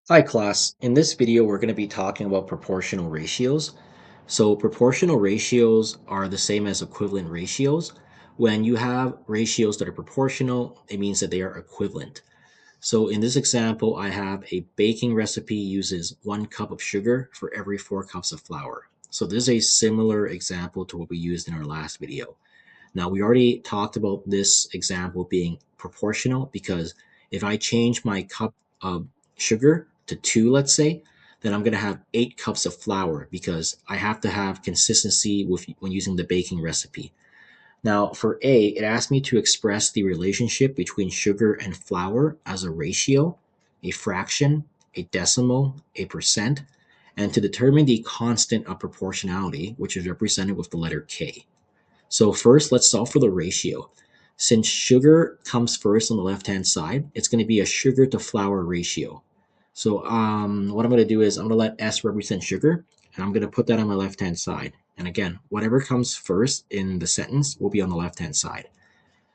Hi class, in this video we're going to be talking about proportional ratios. So proportional ratios are the same as equivalent ratios. When you have ratios that are proportional, it means that they are equivalent. So in this example, I have a baking recipe uses 1 cup of sugar for every 4 cups of flour. So this is a similar example to what we used in our last video. Now we already talked about this example being proportional because if I change my cup of sugar to 2, let's say, then I'm going to have 8 cups of flour because I have to have consistency with when using the baking recipe. Now for A, it asks me to express the relationship between sugar and flour as a ratio, a fraction, a decimal, a percent, and to determine the constant of proportionality, which is represented with the letter K. So first, let's solve for the ratio. Since sugar comes first on the left-hand side, it's going to be a sugar to flour ratio. So what I'm going to do is I'm going to let S represent sugar, and I'm going to put that on my left-hand side. And again, whatever comes first in the sentence will be on the left-hand side.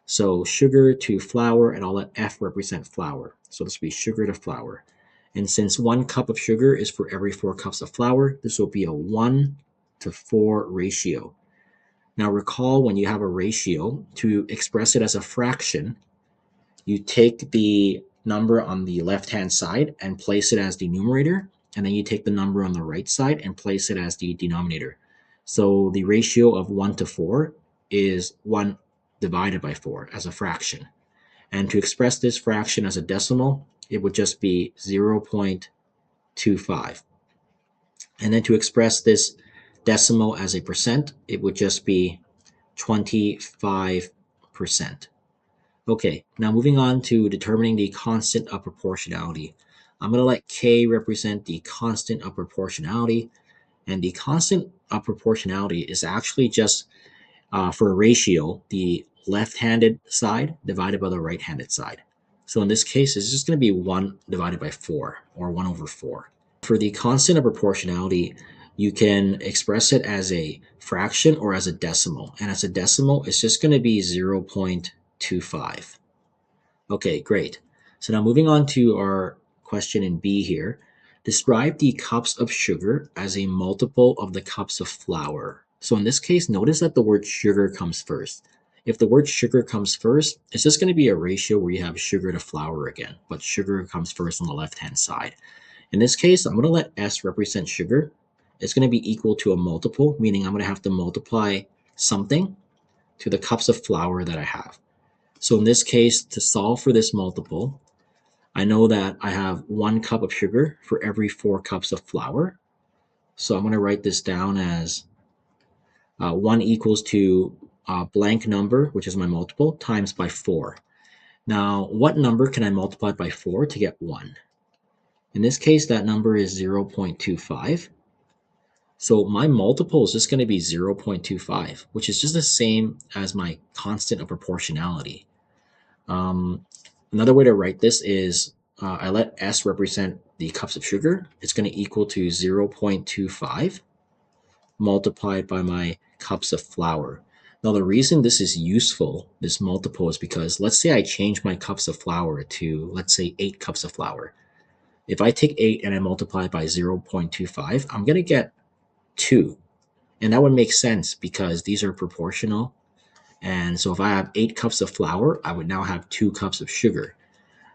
So sugar to flour, and I'll let F represent flour. So this will be sugar to flour. And since 1 cup of sugar is for every 4 cups of flour, this will be a 1 to 4 ratio. Now recall when you have a ratio, to express it as a fraction, you take the number on the left-hand side and place it as the numerator, and then you take the number on the right side and place it as the denominator. So the ratio of 1 to 4 is 1 divided by 4 as a fraction. And to express this fraction as a decimal, it would just be 0.25. And then to express this decimal as a percent, it would just be 25%. Okay, now moving on to determining the constant of proportionality. I'm going to let K represent the constant of proportionality, and the constant of proportionality is actually just for a ratio, the left-handed side divided by the right-handed side. So in this case, it's just going to be 1 divided by 4, or 1 over 4. For the constant of proportionality, you can express it as a fraction or as a decimal. And as a decimal, it's just going to be 0.25. Okay, great. So now moving on to our question in B here. Describe the cups of sugar as a multiple of the cups of flour. So in this case, notice that the word sugar comes first. If the word sugar comes first, it's just going to be a ratio where you have sugar to flour again, but sugar comes first on the left-hand side. In this case, I'm going to let S represent sugar. It's going to be equal to a multiple, meaning I'm going to have to multiply something to the cups of flour that I have. So in this case, to solve for this multiple, I know that I have 1 cup of sugar for every 4 cups of flour. So I'm going to write this down as 1 equals to blank number, which is my multiple, times by 4. Now, what number can I multiply by 4 to get 1? In this case, that number is 0.25. So my multiple is just going to be 0.25, which is just the same as my constant of proportionality. Another way to write this is I let S represent the cups of sugar. It's going to equal to 0.25 multiplied by my cups of flour. Now, the reason this is useful, this multiple, is because let's say I change my cups of flour to, let's say, 8 cups of flour. If I take 8 and I multiply by 0.25, I'm going to get 2. And that would make sense because these are proportional. And so if I have 8 cups of flour, I would now have 2 cups of sugar.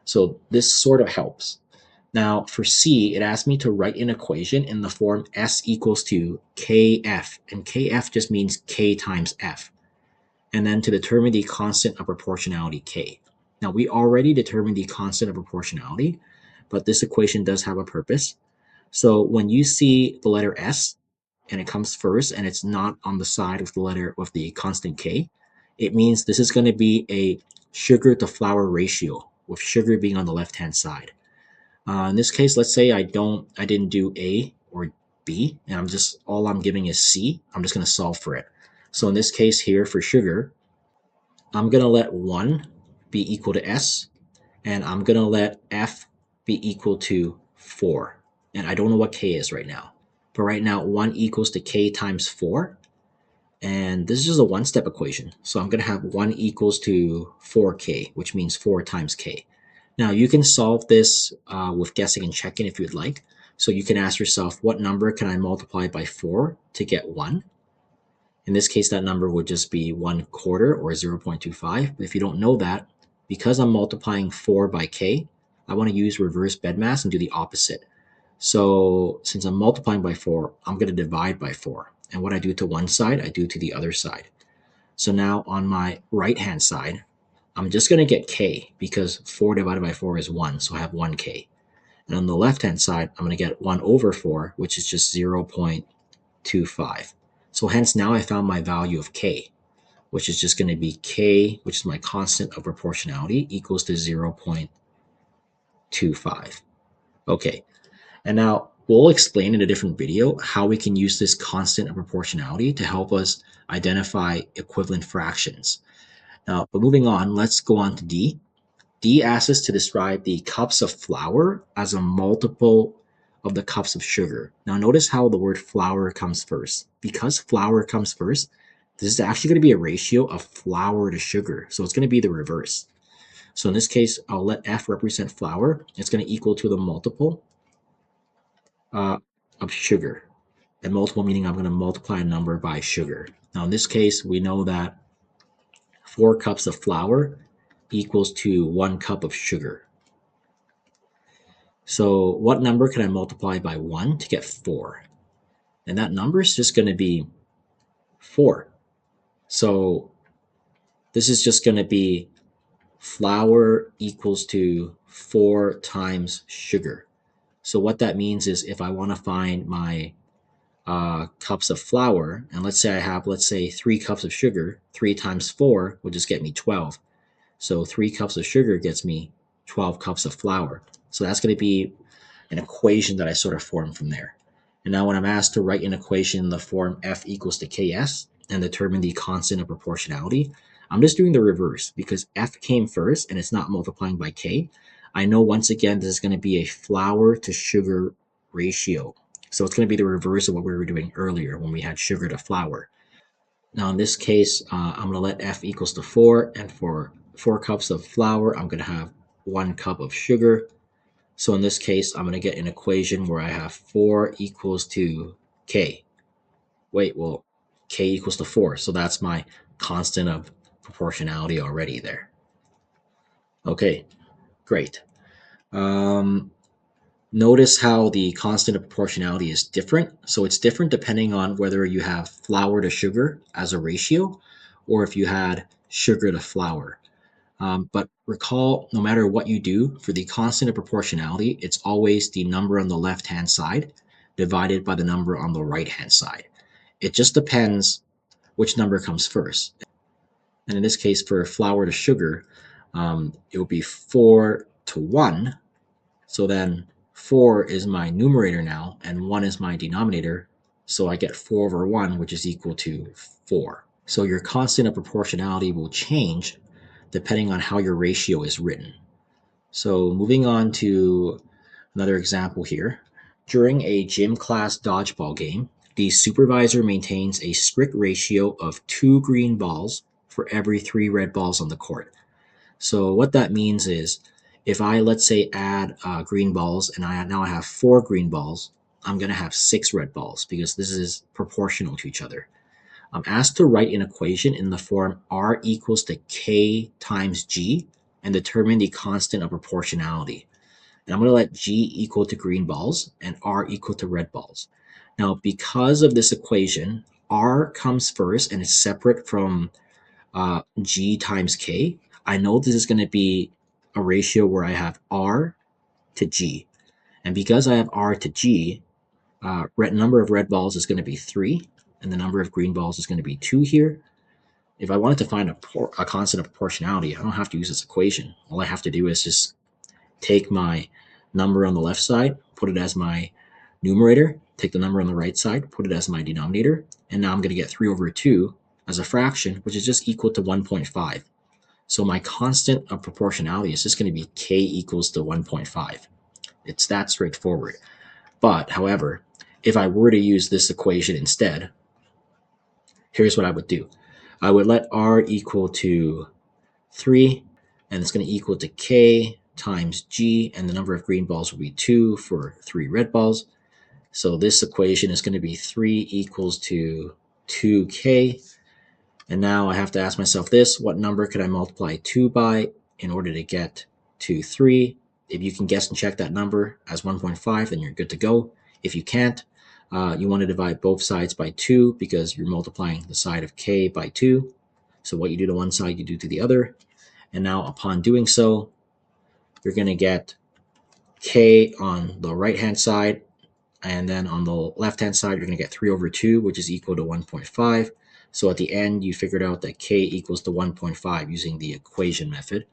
So this sort of helps. Now for C, it asked me to write an equation in the form S equals to KF, and KF just means K times F. And then to determine the constant of proportionality K. Now we already determined the constant of proportionality, but this equation does have a purpose. So when you see the letter S and it comes first and it's not on the side of the letter with the constant K, it means this is going to be a sugar to flour ratio, with sugar being on the left-hand side. In this case, let's say I didn't do A or B, and all I'm giving is C. I'm just going to solve for it. So in this case here for sugar, I'm going to let 1 be equal to S, and I'm going to let F be equal to 4. And I don't know what K is right now. But right now, 1 equals to K times 4. And this is just a one-step equation. So I'm going to have 1 equals to 4K, which means 4 times K. Now you can solve this with guessing and checking if you'd like. So you can ask yourself, what number can I multiply by 4 to get 1? In this case, that number would just be 1/4 or 0.25. But if you don't know that, because I'm multiplying 4 by k, I want to use reverse BEDMAS and do the opposite. So since I'm multiplying by 4, I'm going to divide by 4. And what I do to one side, I do to the other side. So now on my right-hand side, I'm just going to get k because 4 divided by 4 is 1, so I have 1k. And on the left-hand side, I'm going to get 1 over 4, which is just 0.25. So hence now I found my value of k, which is just going to be k, which is my constant of proportionality, equals to 0.25. Okay, and now we'll explain in a different video how we can use this constant of proportionality to help us identify equivalent fractions. Now, but moving on, let's go on to D. D asks us to describe the cups of flour as a multiple of the cups of sugar. Now, notice how the word flour comes first. Because flour comes first, this is actually going to be a ratio of flour to sugar. So it's going to be the reverse. So in this case, I'll let F represent flour. It's going to equal to the multiple of sugar. And multiple meaning I'm going to multiply a number by sugar. Now, in this case, we know that 4 cups of flour equals to 1 cup of sugar. So what number can I multiply by 1 to get 4? And that number is just going to be 4. So this is just going to be flour equals to 4 times sugar. So what that means is if I want to find my cups of flour, and let's say I have, let's say 3 cups of sugar, 3 times 4 will just get me 12. So 3 cups of sugar gets me 12 cups of flour. So that's going to be an equation that I sort of formed from there. And now when I'm asked to write an equation in the form F equals to Ks and determine the constant of proportionality, I'm just doing the reverse because F came first and it's not multiplying by K. I know once again this is going to be a flour to sugar ratio. So it's going to be the reverse of what we were doing earlier when we had sugar to flour. Now in this case, I'm going to let F equals to 4, and for 4 cups of flour, I'm going to have 1 cup of sugar. So in this case, I'm going to get an equation where I have 4 equals to k. Wait, well, k equals to 4. So that's my constant of proportionality already there. Okay, great. Notice how the constant of proportionality is different. So it's different depending on whether you have flour to sugar as a ratio or if you had sugar to flour. But recall, no matter what you do, for the constant of proportionality, it's always the number on the left-hand side divided by the number on the right-hand side. It just depends which number comes first. And in this case, for flour to sugar, it will be 4 to 1. So then 4 is my numerator now, and 1 is my denominator. So I get 4 over 1, which is equal to 4. So your constant of proportionality will change depending on how your ratio is written. So moving on to another example here. During a gym class dodgeball game, the supervisor maintains a strict ratio of 2 green balls for every 3 red balls on the court. So what that means is if I, let's say, add green balls and now I have 4 green balls, I'm going to have 6 red balls because this is proportional to each other. I'm asked to write an equation in the form R equals to K times G and determine the constant of proportionality. And I'm going to let G equal to green balls and R equal to red balls. Now, because of this equation, R comes first and it's separate from G times K. I know this is going to be a ratio where I have R to G. And because I have R to G, number of red balls is going to be 3, and the number of green balls is going to be 2 here. If I wanted to find a constant of proportionality, I don't have to use this equation. All I have to do is just take my number on the left side, put it as my numerator, take the number on the right side, put it as my denominator, and now I'm going to get 3 over 2 as a fraction, which is just equal to 1.5. So my constant of proportionality is just going to be k equals to 1.5. It's that straightforward. But, however, if I were to use this equation instead, here's what I would do. I would let R equal to 3, and it's going to equal to K times G, and the number of green balls will be 2 for 3 red balls. So this equation is going to be 3 equals to 2K. And now I have to ask myself this: what number could I multiply 2 by in order to get to 3? If you can guess and check that number as 1.5, then you're good to go. If you can't, you want to divide both sides by 2 because you're multiplying the side of K by 2. So what you do to one side, you do to the other. And now upon doing so, you're going to get K on the right-hand side, and then on the left-hand side, you're going to get 3 over 2, which is equal to 1.5. So at the end, you figured out that K equals to 1.5 using the equation method.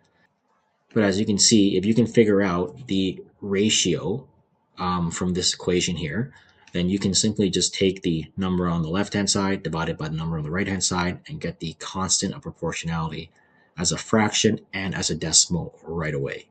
But as you can see, if you can figure out the ratio from this equation here, then you can simply just take the number on the left-hand side divided by the number on the right-hand side and get the constant of proportionality as a fraction and as a decimal right away.